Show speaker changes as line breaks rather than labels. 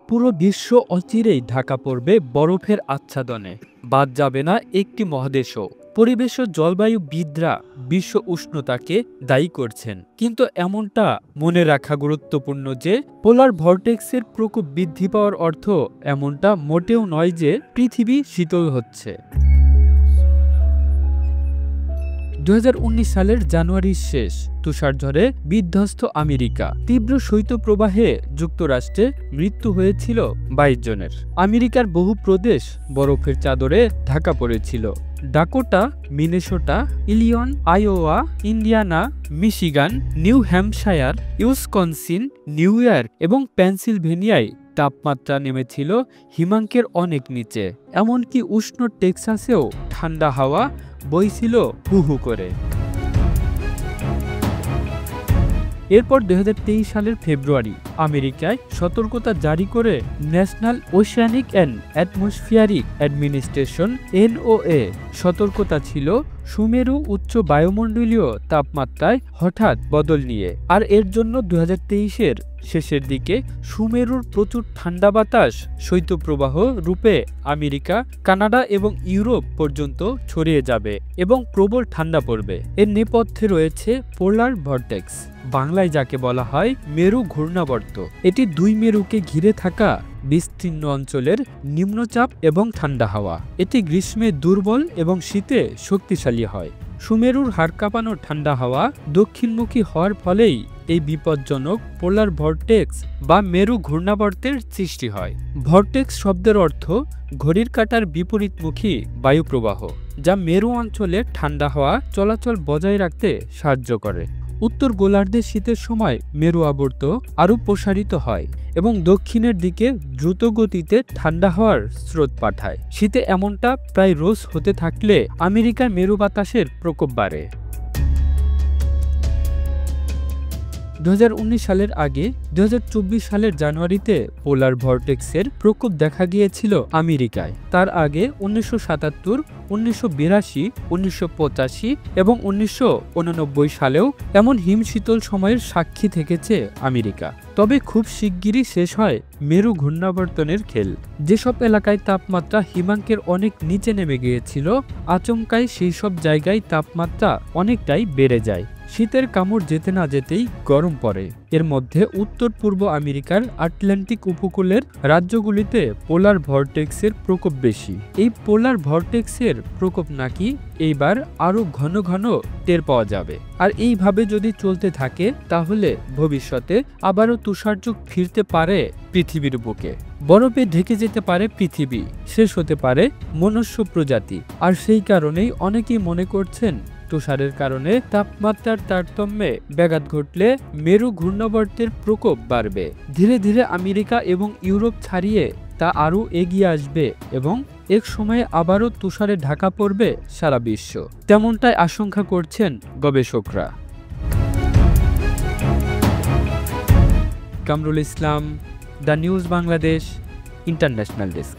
পুরো বিশ্ব অচিরেই ঢাকা পড়বে বরফের আচ্ছাদনে, বাদ যাবে না একটি মহাদেশও। পরিবেশ ও জলবায়ুবিদরা বিশ্ব উষ্ণতাকে দায়ী করছেন, কিন্তু এমনটা মনে রাখা গুরুত্বপূর্ণ যে পোলার ভরটেক্সের প্রকোপ বৃদ্ধি পাওয়ার অর্থ এমনটা মোটেও নয় যে পৃথিবী শীতল হচ্ছে। 2019 সালের জানুয়ারির শেষ তুষারঝড়ে বিধ্বস্ত আমেরিকা। তীব্র শৈত্যপ্রবাহে যুক্তরাষ্ট্রে মৃত্যু হয়েছিল 22 জনের। আমেরিকার বহু প্রদেশ বরফের চাদরে ঢাকা পড়েছিল। Dakota, Minnesota, Illinois, Iowa, Indiana, Michigan, New Hampshire, Wisconsin, New York এবং পেনসিলভেনিয়ায় তাপমাত্রা নেমেছিল হিমাঙ্কের অনেক নিচে। এমনকি উষ্ণ টেক্সাসেও ঠান্ডা হাওয়া বইছিল হু হু করে। এরপর 2023 সালের ফেব্রুয়ারি আমেরিকায় সতর্কতা জারি করে national oceanic and atmospheric administration NOAA। সতর্কতা ছিল সুমেরু উচ্চ বায়ুমণ্ডলীয় তাপমাত্রায় হঠাৎ বদল নিয়ে। আর এর জন্য 2023-এর শেষের দিকে সুমেরুর প্রচুর ঠান্ডা বাতাস শৈত্যপ্রবাহ রূপে আমেরিকা, কানাডা এবং ইউরোপ পর্যন্ত ছড়িয়ে যাবে এবং প্রবল ঠান্ডা পড়বে। এর নেপথ্যে রয়েছে পোলার ভরটেক্স, বাংলায় যাকে বলা হয় মেরু ঘূর্ণাবর্ত। এটি দুই মেরুকে ঘিরে থাকা বিস্তীর্ণ অঞ্চলের নিম্নচাপ এবং ঠান্ডা হাওয়া। এটি গ্রীষ্মে দুর্বল এবং শীতে শক্তিশালী হয়। সুমেরুর হাড় কাঁপানো ঠান্ডা হাওয়া দক্ষিণমুখী হওয়ার ফলেই এই বিপজ্জনক পোলার ভরটেক্স বা মেরু ঘূর্ণাবর্তের সৃষ্টি হয়। ভরটেক্স শব্দের অর্থ ঘড়ির কাঁটার বিপরীতমুখী বায়ুপ্রবাহ, যা মেরু অঞ্চলে ঠান্ডা হাওয়া চলাচল বজায় রাখতে সাহায্য করে। উত্তর গোলার্ধে শীতের সময় মেরু আবর্ত আরও প্রসারিত হয় এবং দক্ষিণের দিকে দ্রুত গতিতে ঠান্ডা হওয়ার স্রোত পাঠায়। শীতে এমনটা প্রায় রোজ হতে থাকলে আমেরিকার মেরু বাতাসের প্রকোপ বাড়ে। 2019 সালের আগে 2024 সালের জানুয়ারিতে পোলার ভরটেক্সের প্রকোপ দেখা গিয়েছিল আমেরিকায়। তার আগে 1977, 1982, 1985 এবং 1989 সালেও এমন হিমশীতল সময়ের সাক্ষী থেকেছে আমেরিকা। তবে খুব শিগগিরই শেষ হয় মেরু ঘূর্ণাবর্তনের খেল। যেসব এলাকায় তাপমাত্রা হিমাঙ্কের অনেক নিচে নেমে গিয়েছিল, আচমকাই সেই সব জায়গায় তাপমাত্রা অনেকটাই বেড়ে যায়। শীতের কামড় যেতে না যেতেই গরম পড়ে। এর মধ্যে উত্তর পূর্ব আমেরিকার আটলান্টিক উপকূলের রাজ্যগুলিতে পোলার ভরটেক্সের প্রকোপ বেশি। এই পোলার ভরটেক্সের প্রকোপ নাকি এইবার আরও ঘন ঘন টের পাওয়া যাবে। আর এইভাবে যদি চলতে থাকে তাহলে ভবিষ্যতে আবারও তুষারযুগ ফিরতে পারে পৃথিবীর বুকে। বরফে ঢেকে যেতে পারে পৃথিবী, শেষ হতে পারে মনুষ্য প্রজাতি। আর সেই কারণেই অনেকেই মনে করছেন তুষারের কারণে তাপমাত্রার তারতম্যে ব্যাঘাত ঘটলে মেরু ঘূর্ণাবর্তের প্রকোপ বাড়বে। ধীরে ধীরে আমেরিকা এবং ইউরোপ ছাড়িয়ে তা আরও এগিয়ে আসবে এবং এক সময়ে আবারও তুষারে ঢাকা পড়বে সারা বিশ্ব। তেমনটাই আশঙ্কা করছেন গবেষকরা। Kamrul Islam, the news Bangladesh, international desk.